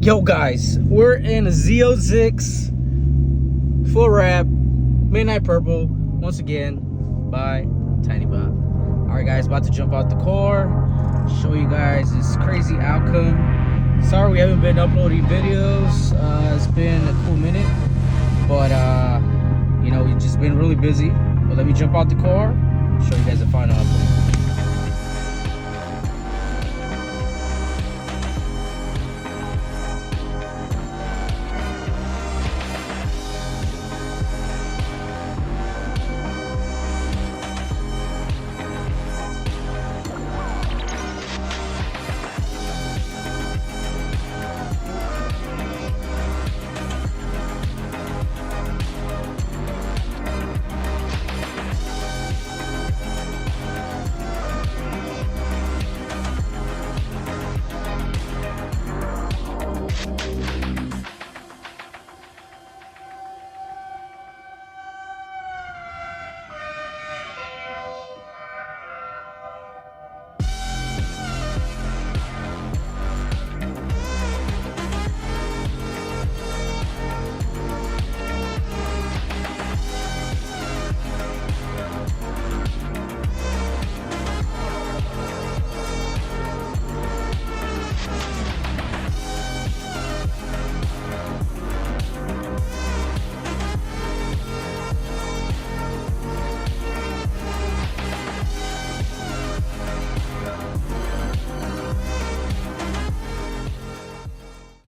Yo guys, we're in a Z06 full wrap midnight purple once again by TINT. Alright guys, about to jump out the car, show you guys this crazy outcome. Sorry we haven't been uploading videos. It's been a cool minute, but you know, we've just been really busy. But let me jump out the car, show you guys the final outcome.